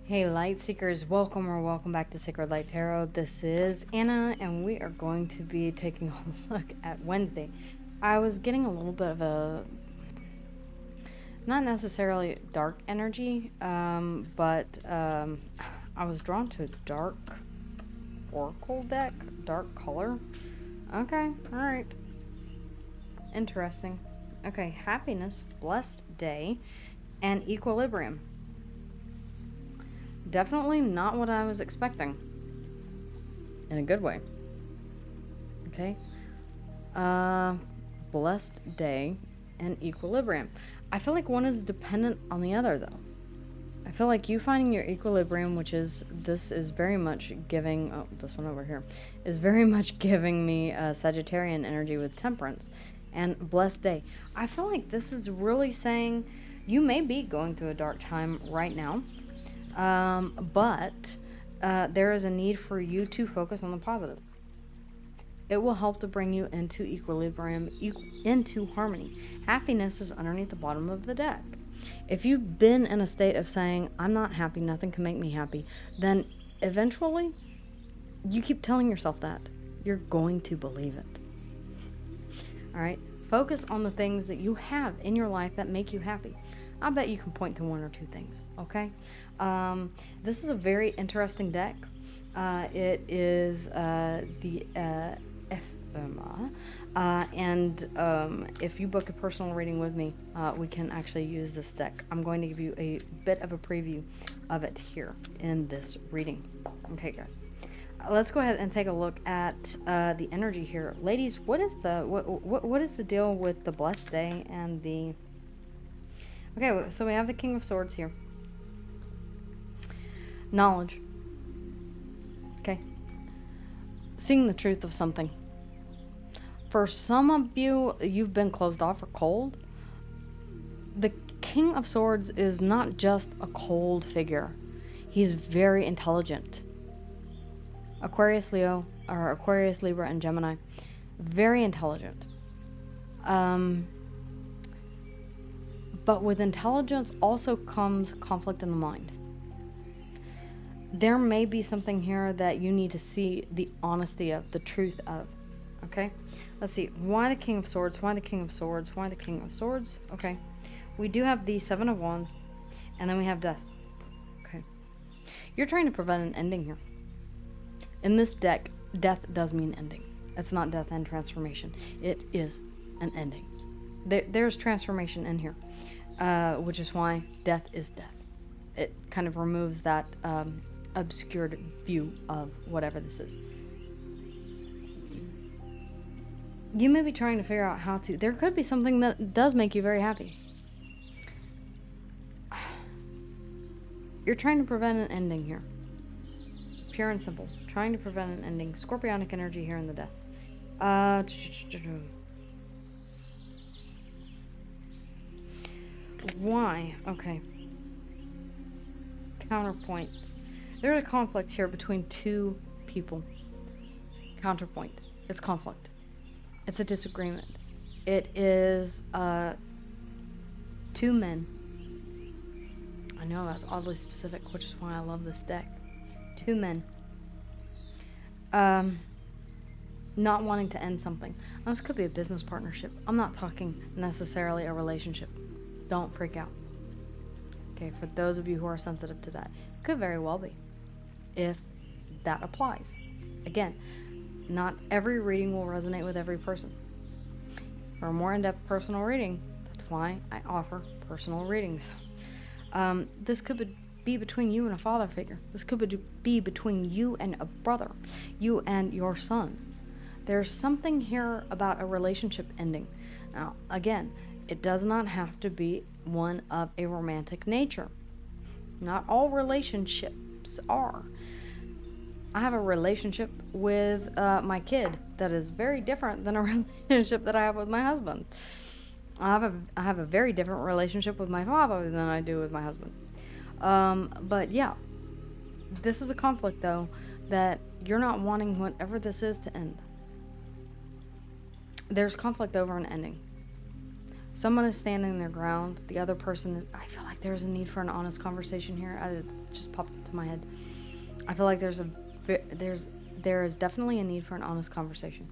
Hey, Light Seekers, welcome back to Sacred Light Tarot. This is Anna, and we are going to be taking a look at Wednesday. I was getting a little bit of a, not necessarily dark energy, but I was drawn to a dark oracle deck, dark color. Okay, alright. Interesting. Okay, happiness, blessed day, and equilibrium. Definitely not what I was expecting. In a good way. Okay. Blessed day and equilibrium. I feel like one is dependent on the other, though. I feel like you finding your equilibrium, which is, this is very much giving, oh, this one over here, is very much giving me Sagittarian energy with temperance and blessed day. I feel like this is really saying you may be going through a dark time right now, but there is a need for you to focus on the positive. It will help to bring you into equilibrium, into harmony. Happiness is underneath the bottom of the deck. If you've been in a state of saying, I'm not happy, nothing can make me happy, then eventually you keep telling yourself that. You're going to believe it. All right? Focus on the things that you have in your life that make you happy. I bet you can point to one or two things, okay? This is a very interesting deck. It is the FMA. If you book a personal reading with me, we can actually use this deck. I'm going to give you a bit of a preview of it here in this reading. Okay, guys. Let's go ahead and take a look at the energy here. Ladies, what is the deal with the blessed day and the... Okay, so we have the King of Swords here. Knowledge. Okay. Seeing the truth of something. For some of you, you've been closed off or cold. The King of Swords is not just a cold figure. He's very intelligent. Aquarius, Leo, or Aquarius, Libra, and Gemini. Very intelligent. But with intelligence also comes conflict in the mind. There may be something here that you need to see the honesty of, the truth of. Okay? Let's see. Why the King of Swords? Why the King of Swords? Why the King of Swords? Okay. We do have the Seven of Wands, and then we have Death. Okay. You're trying to prevent an ending here. In this deck, death does mean ending. It's not death and transformation. It is an ending. There's transformation in here, which is why death is death. It kind of removes that obscured view of whatever this is. You may be trying to figure out how to... There could be something that does make you very happy. You're trying to prevent an ending here. Pure and simple. Trying to prevent an ending. Scorpionic energy here in the death. Why? Okay. Counterpoint. There's a conflict here between two people. Counterpoint. It's conflict. It's a disagreement. It is two men. I know that's oddly specific, which is why I love this deck. Two men. Not wanting to end something. Now, this could be a business partnership. I'm not talking necessarily a relationship. Don't freak out. Okay, for those of you who are sensitive to that, it could very well be, if that applies. Again, not every reading will resonate with every person. For a more in-depth personal reading, that's why I offer personal readings. This could be between you and a father figure. This could be between you and a brother, you and your son. There's something here about a relationship ending. Now, again, it does not have to be one of a romantic nature. Not all relationships are. I have a relationship with my kid that is very different than a relationship that I have with my husband. I have a very different relationship with my father than I do with my husband. But yeah, this is a conflict, though, that you're not wanting whatever this is to end. There's conflict over an ending. Someone is standing their ground. The other person is, I feel like like there's a need for an honest conversation here. It just popped into my head. I feel like there is definitely a need for an honest conversation.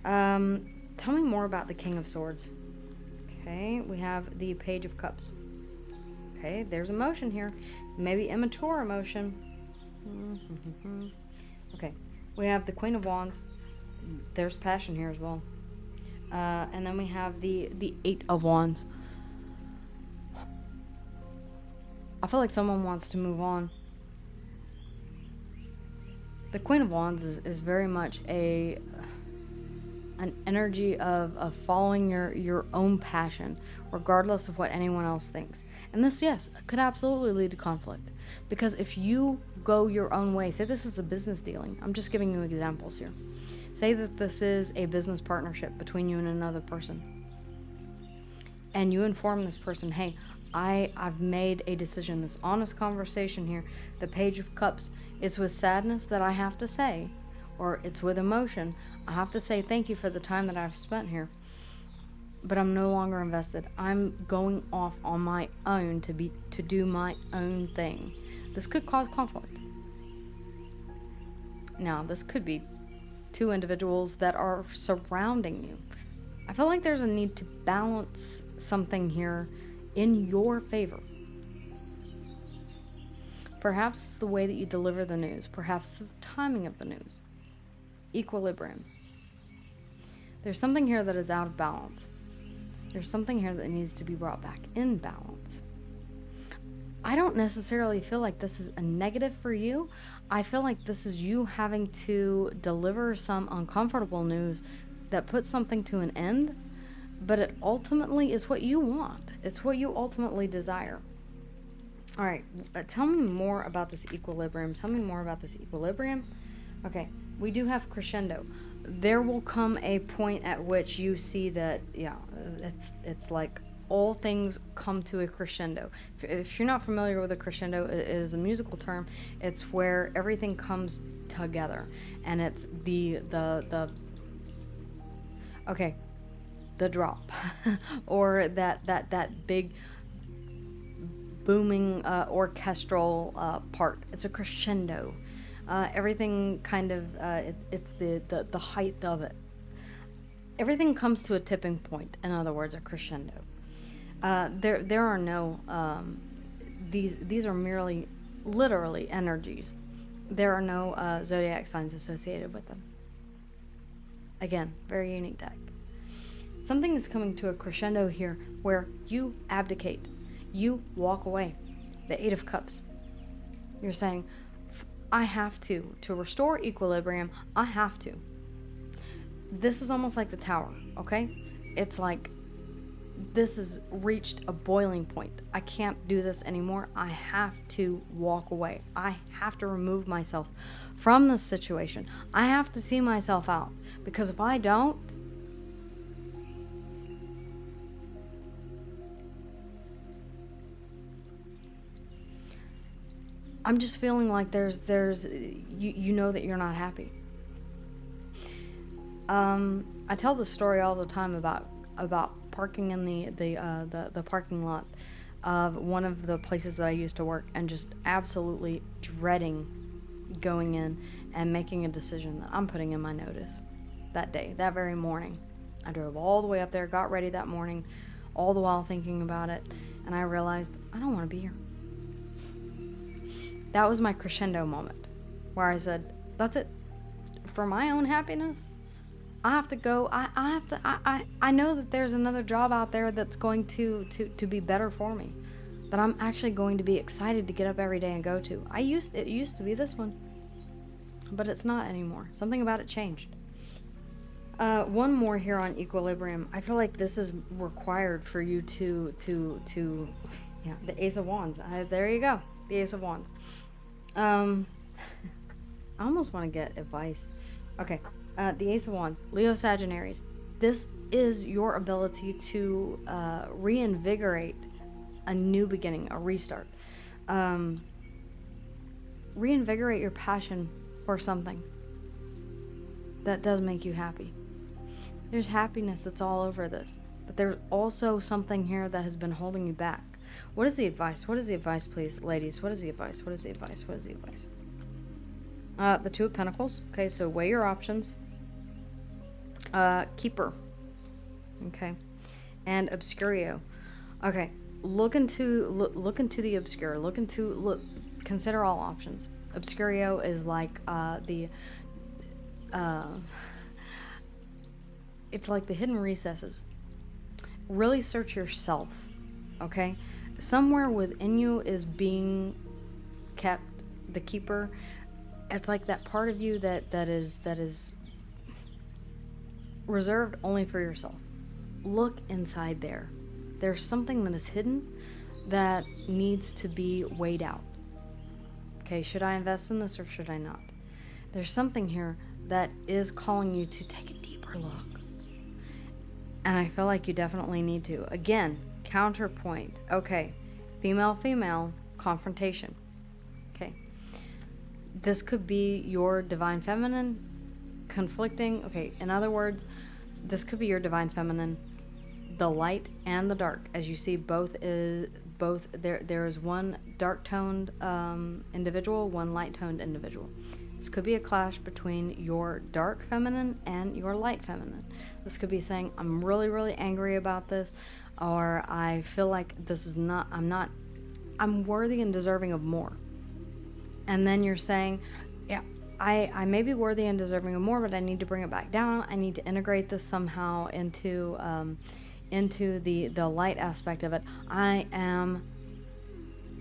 Tell me more about the King of Swords. Okay, we have the Page of Cups. Okay, there's emotion here. Maybe immature emotion. Okay, we have the Queen of Wands. There's passion here as well. And then we have the Eight of Wands. I feel like someone wants to move on. The Queen of Wands is very much an energy of following your own passion, regardless of what anyone else thinks. And this, yes, could absolutely lead to conflict. Because if you go your own way, say this is a business dealing, I'm just giving you examples here. Say that this is a business partnership between you and another person. And you inform this person, hey, I've made a decision, this honest conversation here. The Page of Cups, it's with sadness that I have to say, or it's with emotion, I have to say thank you for the time that I've spent here. But I'm no longer invested. I'm going off on my own to do my own thing. This could cause conflict. Now, this could be two individuals that are surrounding you. I feel like there's a need to balance something here in your favor. Perhaps it's the way that you deliver the news. Perhaps the timing of the news. Equilibrium. There's something here that is out of balance. There's something here that needs to be brought back in balance. I don't necessarily feel like this is a negative for you. I feel like this is you having to deliver some uncomfortable news that puts something to an end, but it ultimately is what you want. It's what you ultimately desire. All right, tell me more about this equilibrium. Tell me more about this equilibrium. Okay, we do have crescendo. There will come a point at which you see that, yeah, it's like all things come to a crescendo. If you're not familiar with a crescendo, it is a musical term. It's where everything comes together, and it's the drop, or that big booming orchestral part. It's a crescendo. Everything kind of it's the height of it. Everything comes to a tipping point. In other words, a crescendo. There are no these are merely literally energies. There are no zodiac signs associated with them. Again, very unique deck. Something is coming to a crescendo here where you abdicate. You walk away. The Eight of Cups. You're saying, I have to restore equilibrium, I have to. This is almost like the Tower, okay? It's like, this has reached a boiling point. I can't do this anymore. I have to walk away. I have to remove myself from this situation. I have to see myself out. Because if I don't, I'm just feeling like there's you know that you're not happy. I tell this story all the time about parking in the parking lot of one of the places that I used to work, and just absolutely dreading going in and making a decision that I'm putting in my notice that day, that very morning. I drove all the way up there, got ready that morning, all the while thinking about it, and I realized I don't want to be here. That was my crescendo moment, where I said, that's it. For my own happiness, I have to go. I know that there's another job out there that's going to be better for me, that I'm actually going to be excited to get up every day and go to. It used to be this one, but it's not anymore. Something about it changed. One more here on equilibrium. I feel like this is required for you to yeah, the Ace of Wands. There you go. The Ace of Wands. I almost want to get advice. Okay, the Ace of Wands, Leo Sagittarius. This is your ability to reinvigorate a new beginning, a restart. Reinvigorate your passion for something that does make you happy. There's happiness that's all over this, but there's also something here that has been holding you back. What is the advice? What is the advice, please, ladies? What is the advice? What is the advice? What is the advice? The Two of Pentacles. Okay, so weigh your options. Keeper. Okay, and Obscurio. Okay, look into the Obscure. Consider all options. Obscurio is like it's like the hidden recesses. Really search yourself, okay? Somewhere within you is being kept, the keeper. It's like that part of you that is reserved only for yourself. Look inside there. There's something that is hidden that needs to be weighed out. Okay, should I invest in this or should I not? There's something here that is calling you to take a deeper look. And I feel like you definitely need to. Again, counterpoint. Okay, female, confrontation. Okay. This could be your divine feminine conflicting. Okay, in other words, this could be your divine feminine, the light and the dark. As you see, both there is one dark-toned individual, one light-toned individual. This could be a clash between your dark feminine and your light feminine. This could be saying, I'm really, really angry about this, or I feel like this is not, I'm worthy and deserving of more. And then you're saying, yeah, I may be worthy and deserving of more, but I need to bring it back down. I need to integrate this somehow into the light aspect of it. I am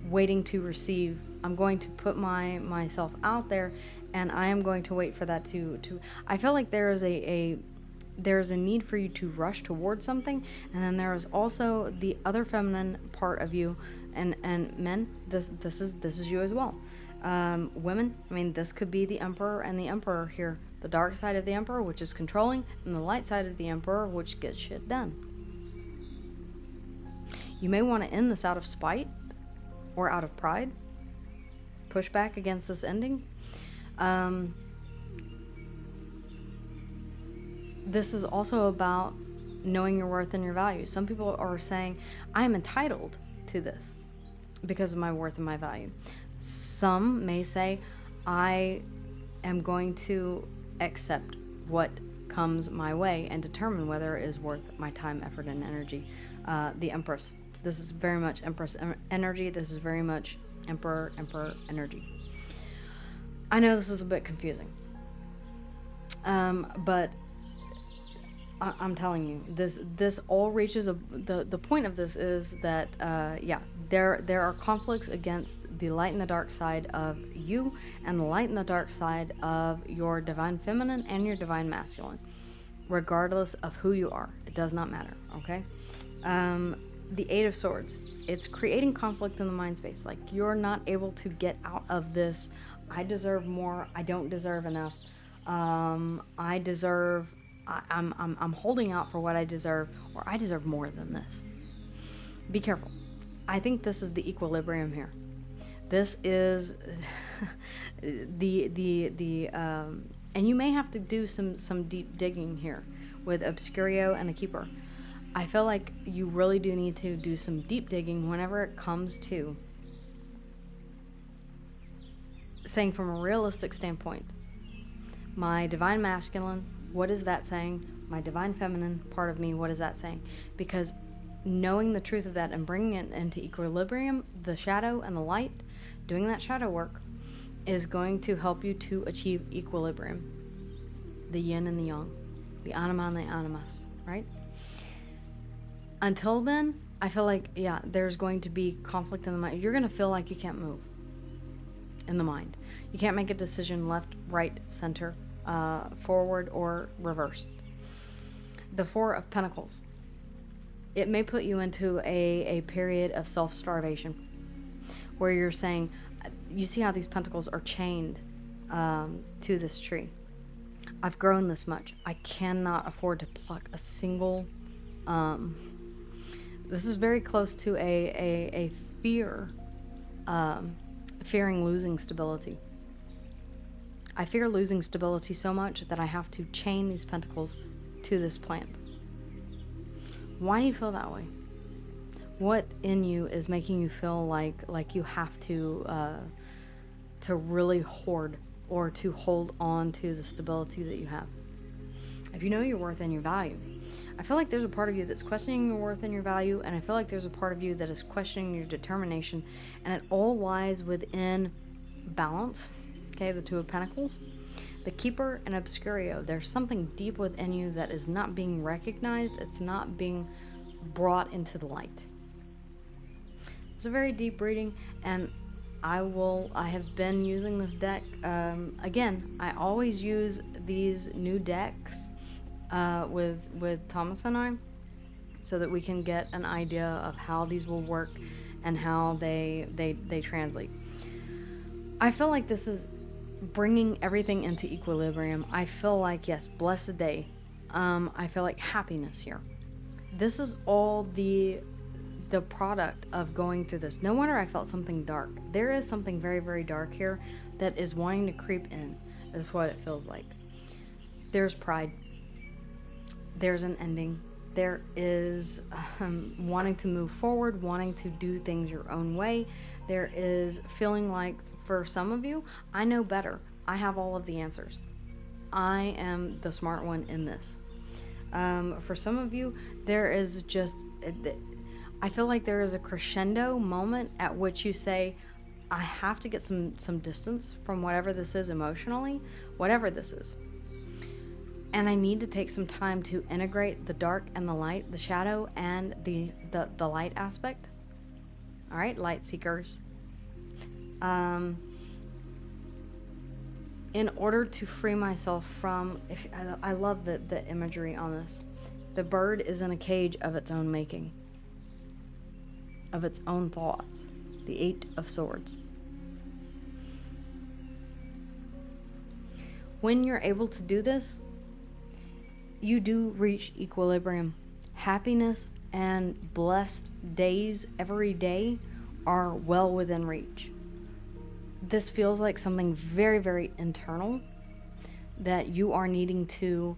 waiting to receive. I'm going to put myself out there, and I am going to wait for that to I feel like there is there's a need for you to rush towards something, and then there is also the other feminine part of you, and men, this is you as well. Women, I mean, this could be the Emperor and the Emperor here. The dark side of the Emperor, which is controlling, and the light side of the Emperor, which gets shit done. You may want to end this out of spite or out of pride. Push back against this ending. This is also about knowing your worth and your value. Some people are saying, I am entitled to this because of my worth and my value. Some may say, I am going to accept what comes my way and determine whether it is worth my time, effort, and energy. The Empress. This is very much Empress energy. This is very much Emperor energy. I know this is a bit confusing. But I'm telling you, this all reaches the point of this is that there are conflicts against the light and the dark side of you, and the light and the dark side of your divine feminine and your divine masculine, regardless of who you are. It does not matter. Okay. The Eight of Swords. It's creating conflict in the mind space. Like, you're not able to get out of this. I deserve more. I don't deserve enough. I'm holding out for what I deserve, or I deserve more than this. Be careful. I think this is the equilibrium here. This is and you may have to do some deep digging here with Obscurio and the Keeper. I feel like you really do need to do some deep digging whenever it comes to saying, from a realistic standpoint, my divine masculine, what is that saying? My divine feminine part of me, what is that saying? Because knowing the truth of that and bringing it into equilibrium, the shadow and the light, doing that shadow work is going to help you to achieve equilibrium. The yin and the yang, the anima and the animus, right? Until then, I feel like, there's going to be conflict in the mind. You're going to feel like you can't move in the mind. You can't make a decision left, right, center, forward, or reversed. The Four of Pentacles. It may put you into a period of self-starvation where you're saying, you see how these pentacles are chained to this tree. I've grown this much. I cannot afford to pluck a single... this is very close to a fear, fearing losing stability. I fear losing stability so much that I have to chain these pentacles to this plant. Why do you feel that way? What in you is making you feel like you have to really hoard or to hold on to the stability that you have? If you know your worth and your value, I feel like there's a part of you that's questioning your worth and your value, and I feel like there's a part of you that is questioning your determination, and it all lies within balance. Okay, the Two of Pentacles, the Keeper, and Obscurio. There's something deep within you that is not being recognized. It's not being brought into the light. It's a very deep reading, and I have been using this deck. Again, I always use these new decks with Thomas and I, so that we can get an idea of how these will work and how they translate. I feel like this is bringing everything into equilibrium. I feel like, yes, blessed day. I feel like happiness here. This is all the product of going through this. No wonder I felt something dark. There is something very, very dark here that is wanting to creep in. That's what it feels like. There's pride. There's an ending. There is wanting to move forward, wanting to do things your own way. There is feeling like, for some of you, I know better. I have all of the answers. I am the smart one in this. For some of you, there is just... I feel like there is a crescendo moment at which you say, I have to get some distance from whatever this is emotionally, whatever this is. And I need to take some time to integrate the dark and the light, the shadow and the light aspect. All right, light seekers. In order to free myself from, I love the imagery on this. The bird is in a cage of its own making, of its own thoughts. The Eight of Swords. When you're able to do this, you do reach equilibrium. Happiness and blessed days every day are well within reach. This feels like something very, very internal that you are needing to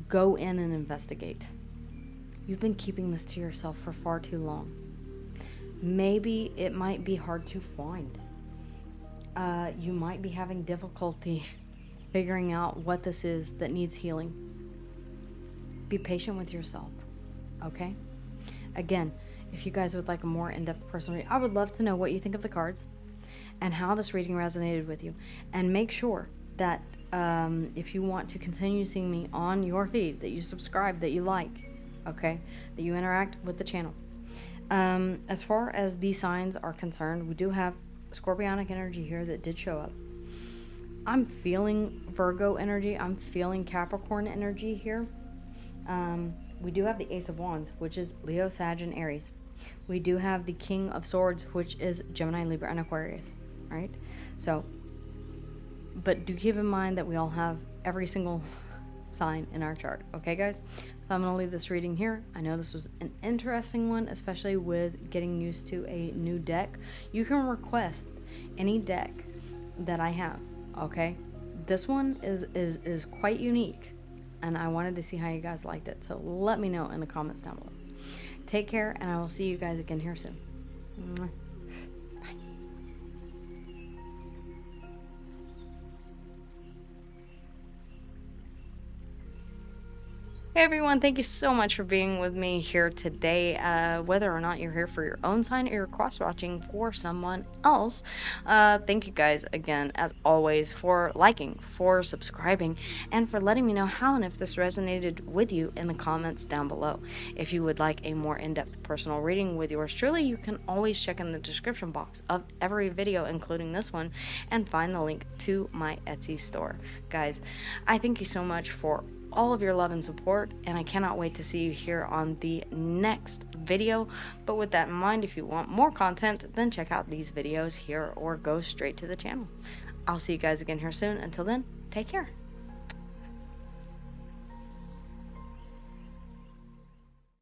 go in and investigate. You've been keeping this to yourself for far too long. Maybe it might be hard to find. You might be having difficulty figuring out what this is that needs healing. Be patient with yourself, okay? Again, if you guys would like a more in-depth personal reading, I would love to know what you think of the cards and how this reading resonated with you. And make sure that if you want to continue seeing me on your feed, that you subscribe, that you like, okay? That you interact with the channel. As far as the signs are concerned, we do have Scorpionic energy here that did show up. I'm feeling Virgo energy. I'm feeling Capricorn energy here. We do have the Ace of Wands, which is Leo, Sag, and Aries. We do have the King of Swords, which is Gemini, Libra, and Aquarius. Right? So, but do keep in mind that we all have every single sign in our chart. Okay, guys? So I'm going to leave this reading here. I know this was an interesting one, especially with getting used to a new deck. You can request any deck that I have. Okay? This one is quite unique, and I wanted to see how you guys liked it. So let me know in the comments down below. Take care, and I will see you guys again here soon. Mwah. Hey everyone, thank you so much for being with me here today. Whether or not you're here for your own sign or you're cross-watching for someone else, thank you guys again, as always, for liking, for subscribing, and for letting me know how and if this resonated with you in the comments down below. If you would like a more in-depth personal reading with yours truly, you can always check in the description box of every video, including this one, and find the link to my Etsy store. Guys, I thank you so much for all of your love and support, and I cannot wait to see you here on the next video. But with that in mind, if you want more content, then check out these videos here or go straight to the channel. I'll see you guys again here soon. Until then, take care.